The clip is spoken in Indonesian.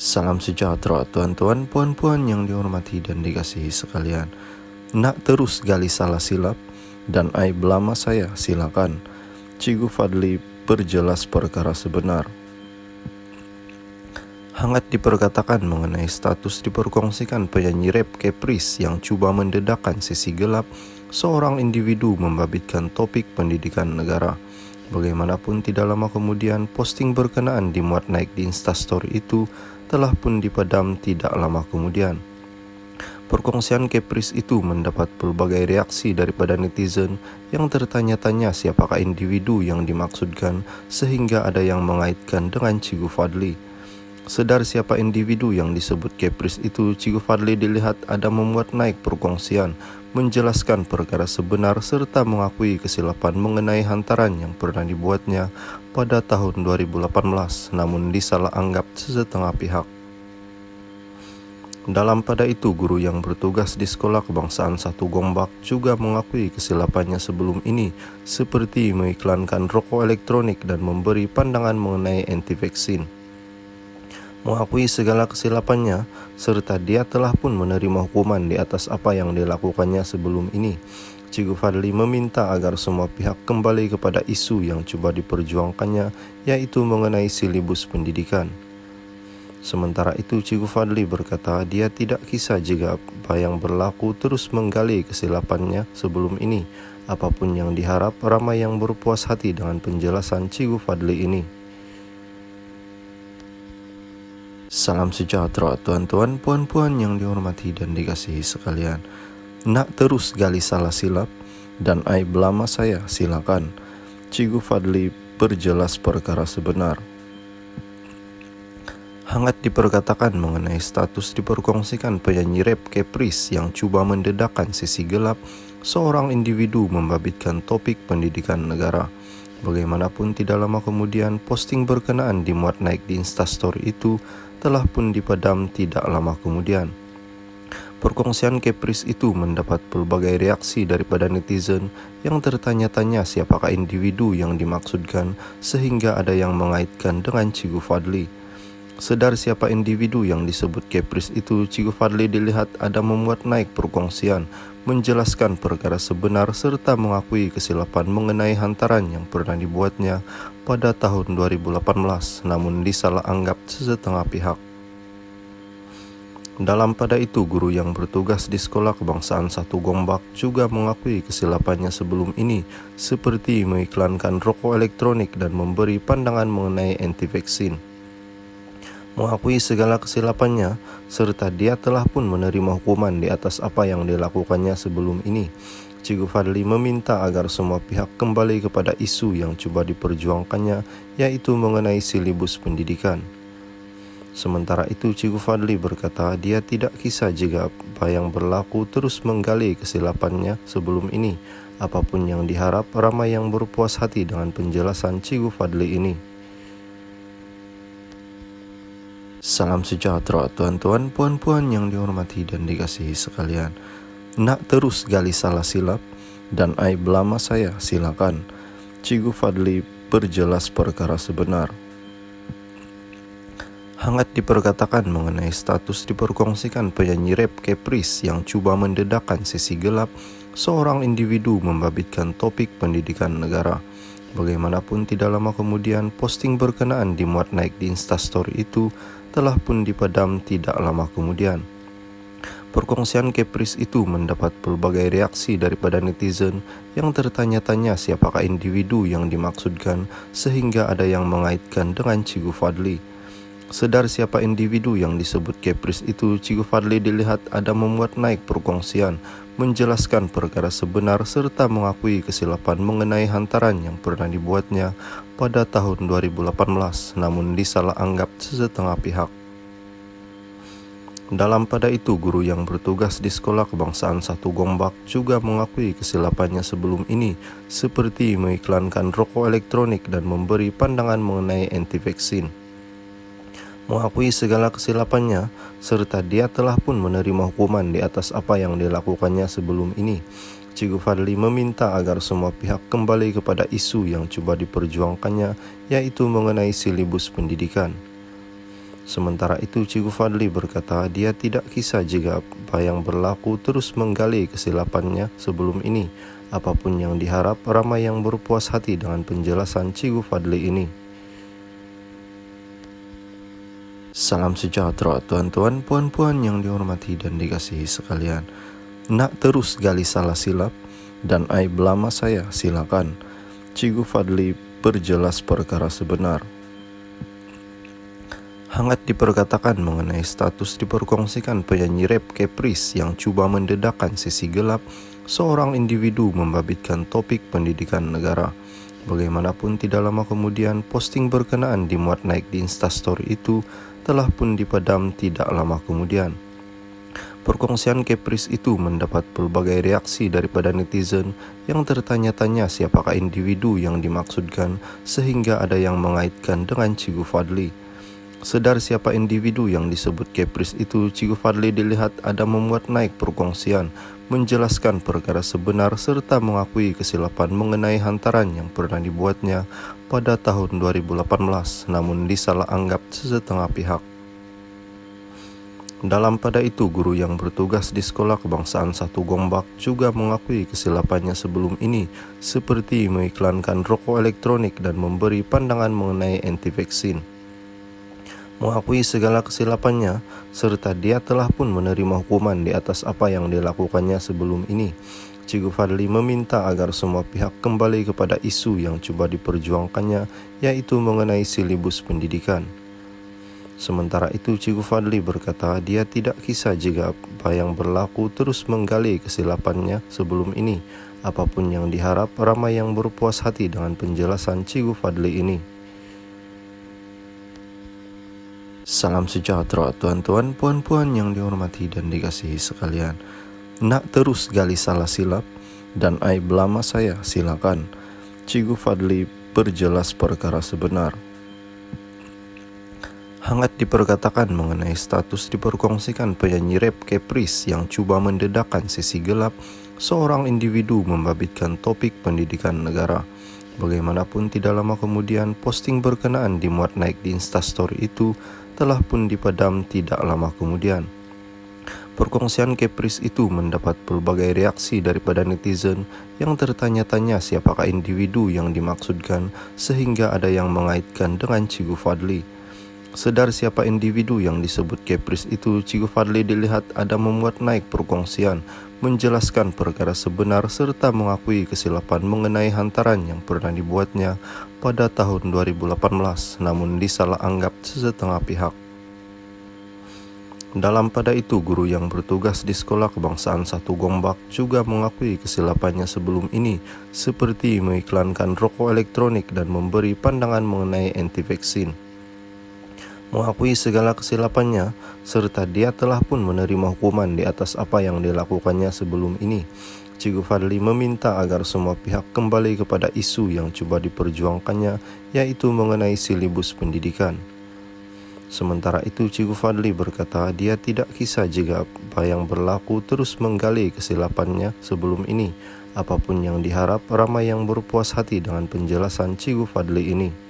Salam sejahtera tuan-tuan, puan-puan yang dihormati dan dikasihi sekalian. Nak terus gali salah silap dan aib lama saya, silakan. Cikgu Fadli perjelas perkara sebenar. Hangat diperkatakan mengenai status diperkongsikan penyanyi rap Caprice yang cuba mendedahkan sisi gelap seorang individu membabitkan topik pendidikan negara. Bagaimanapun tidak lama kemudian posting berkenaan dimuat naik di Instastory itu telah pun dipadam tidak lama kemudian. Perkongsian Caprice itu mendapat pelbagai reaksi daripada netizen yang tertanya-tanya siapakah individu yang dimaksudkan sehingga ada yang mengaitkan dengan Cikgu Fadli. Sedar siapa individu yang disebut Caprice itu, Cikgu Fadli dilihat ada memuat naik perkongsian, menjelaskan perkara sebenar serta mengakui kesilapan mengenai hantaran yang pernah dibuatnya pada tahun 2018 namun disalah anggap sesetengah pihak. Dalam pada itu, guru yang bertugas di Sekolah Kebangsaan 1 Gombak juga mengakui kesilapannya sebelum ini, seperti mengiklankan rokok elektronik dan memberi pandangan mengenai anti-vaksin. Mengakui segala kesilapannya, serta dia telah pun menerima hukuman di atas apa yang dilakukannya sebelum ini. Cikgu Fadli meminta agar semua pihak kembali kepada isu yang coba diperjuangkannya, yaitu mengenai silibus pendidikan. Sementara itu, Cikgu Fadli berkata dia tidak kisah jika apa yang berlaku terus menggali kesilapannya sebelum ini. Apapun yang diharap, ramai yang berpuas hati dengan penjelasan Cikgu Fadli ini. Salam sejahtera tuan-tuan, puan-puan yang dihormati dan dikasihi sekalian. Nak terus gali salah silap dan aib lama saya, silakan. Cikgu Fadli perjelas perkara sebenar. Hangat diperkatakan mengenai status diperkongsikan penyanyi rap Caprice yang cuba mendedahkan sisi gelap seorang individu membabitkan topik pendidikan negara. Bagaimanapun tidak lama kemudian posting berkenaan dimuat naik di Instastory itu telah pun dipadam tidak lama kemudian. Perkongsian Caprice itu mendapat pelbagai reaksi daripada netizen yang tertanya-tanya siapakah individu yang dimaksudkan sehingga ada yang mengaitkan dengan Cikgu Fadli. Sedar siapa individu yang disebut Caprice itu, Cikgu Fadli dilihat ada memuat naik perkongsian, menjelaskan perkara sebenar serta mengakui kesilapan mengenai hantaran yang pernah dibuatnya pada tahun 2018 namun disalah anggap sesetengah pihak. Dalam pada itu, guru yang bertugas di Sekolah Kebangsaan 1 Gombak juga mengakui kesilapannya sebelum ini, seperti mengiklankan rokok elektronik dan memberi pandangan mengenai anti-vaksin. Mengakui segala kesilapannya, serta dia telah pun menerima hukuman di atas apa yang dilakukannya sebelum ini. Cikgu Fadli meminta agar semua pihak kembali kepada isu yang coba diperjuangkannya, yaitu mengenai silibus pendidikan. Sementara itu, Cikgu Fadli berkata dia tidak kisah jika apa yang berlaku terus menggali kesilapannya sebelum ini. Apapun yang diharap, ramai yang berpuas hati dengan penjelasan Cikgu Fadli ini. Salam sejahtera tuan-tuan, puan-puan yang dihormati dan dikasihi sekalian. Nak terus gali salah silap dan aib lama saya, silakan. Cikgu Fadli perjelas perkara sebenar. Hangat diperkatakan mengenai status diperkongsikan penyanyi rap Caprice yang cuba mendedahkan sisi gelap seorang individu membabitkan topik pendidikan negara. Bagaimanapun tidak lama kemudian posting berkenaan dimuat naik di Instastory itu telah pun dipadam tidak lama kemudian. Perkongsian Caprice itu mendapat pelbagai reaksi daripada netizen yang tertanya-tanya siapakah individu yang dimaksudkan sehingga ada yang mengaitkan dengan Cikgu Fadli. Sedar siapa individu yang disebut Caprice itu, Cikgu Fadli dilihat ada memuat naik perkongsian, menjelaskan perkara sebenar serta mengakui kesilapan mengenai hantaran yang pernah dibuatnya pada tahun 2018 namun disalah anggap sesetengah pihak. Dalam pada itu, guru yang bertugas di Sekolah Kebangsaan 1 Gombak juga mengakui kesilapannya sebelum ini, seperti mengiklankan rokok elektronik dan memberi pandangan mengenai anti-vaksin. Mengakui segala kesilapannya, serta dia telah pun menerima hukuman di atas apa yang dilakukannya sebelum ini. Cikgu Fadli meminta agar semua pihak kembali kepada isu yang coba diperjuangkannya, yaitu mengenai silibus pendidikan. Sementara itu Cikgu Fadli berkata dia tidak kisah jika apa yang berlaku terus menggali kesilapannya sebelum ini. Apapun yang diharap, ramai yang berpuas hati dengan penjelasan Cikgu Fadli ini. Salam sejahtera tuan-tuan, puan-puan yang dihormati dan dikasihi sekalian. Nak terus gali salah silap dan aib lama saya, silakan. Cikgu Fadli berjelas perkara sebenar. Hangat diperkatakan mengenai status diperkongsikan penyanyi rap Caprice yang cuba mendedahkan sisi gelap seorang individu membabitkan topik pendidikan negara. Bagaimanapun tidak lama kemudian posting berkenaan dimuat naik di Instastory itu telah pun dipadam tidak lama kemudian. Perkongsian Caprice itu mendapat pelbagai reaksi daripada netizen yang tertanya-tanya siapakah individu yang dimaksudkan sehingga ada yang mengaitkan dengan Cikgu Fadli. Sedar siapa individu yang disebut Caprice itu, Cikgu Fadli dilihat ada memuat naik perkongsian, menjelaskan perkara sebenar serta mengakui kesilapan mengenai hantaran yang pernah dibuatnya pada tahun 2018 namun disalah anggap sesetengah pihak. Dalam pada itu, guru yang bertugas di Sekolah Kebangsaan 1 Gombak juga mengakui kesilapannya sebelum ini, seperti mengiklankan rokok elektronik dan memberi pandangan mengenai anti-vaksin. Mengakui segala kesilapannya, serta dia telah pun menerima hukuman di atas apa yang dilakukannya sebelum ini. Cikgu Fadli meminta agar semua pihak kembali kepada isu yang coba diperjuangkannya, yaitu mengenai silibus pendidikan. Sementara itu, Cikgu Fadli berkata dia tidak kisah jika apa yang berlaku terus menggali kesilapannya sebelum ini. Apapun yang diharap, ramai yang berpuas hati dengan penjelasan Cikgu Fadli ini. Salam sejahtera tuan-tuan, puan-puan yang dihormati dan dikasihi sekalian. Nak terus gali salah silap dan aib lama saya, silakan. Cikgu Fadli berjelas perkara sebenar. Hangat diperkatakan mengenai status diperkongsikan penyanyi rap Caprice yang cuba mendedahkan sisi gelap seorang individu membabitkan topik pendidikan negara. Bagaimanapun tidak lama kemudian posting berkenaan dimuat naik di Instastory itu telah pun dipadam tidak lama kemudian. Perkongsian Caprice itu mendapat pelbagai reaksi daripada netizen yang tertanya-tanya siapakah individu yang dimaksudkan sehingga ada yang mengaitkan dengan Cikgu Fadli. Sedar siapa individu yang disebut Caprice itu, Cikgu Fadli dilihat ada memuat naik perkongsian, menjelaskan perkara sebenar serta mengakui kesilapan mengenai hantaran yang pernah dibuatnya pada tahun 2018 namun disalah anggap sesetengah pihak. Dalam pada itu, guru yang bertugas di Sekolah Kebangsaan 1 Gombak juga mengakui kesilapannya sebelum ini, seperti mengiklankan rokok elektronik dan memberi pandangan mengenai anti-vaksin. Mengakui segala kesilapannya, serta dia telah pun menerima hukuman di atas apa yang dilakukannya sebelum ini. Cikgu Fadli meminta agar semua pihak kembali kepada isu yang coba diperjuangkannya, yaitu mengenai silibus pendidikan. Sementara itu, Cikgu Fadli berkata dia tidak kisah jika apa yang berlaku terus menggali kesilapannya sebelum ini. Apapun yang diharap, ramai yang berpuas hati dengan penjelasan Cikgu Fadli ini.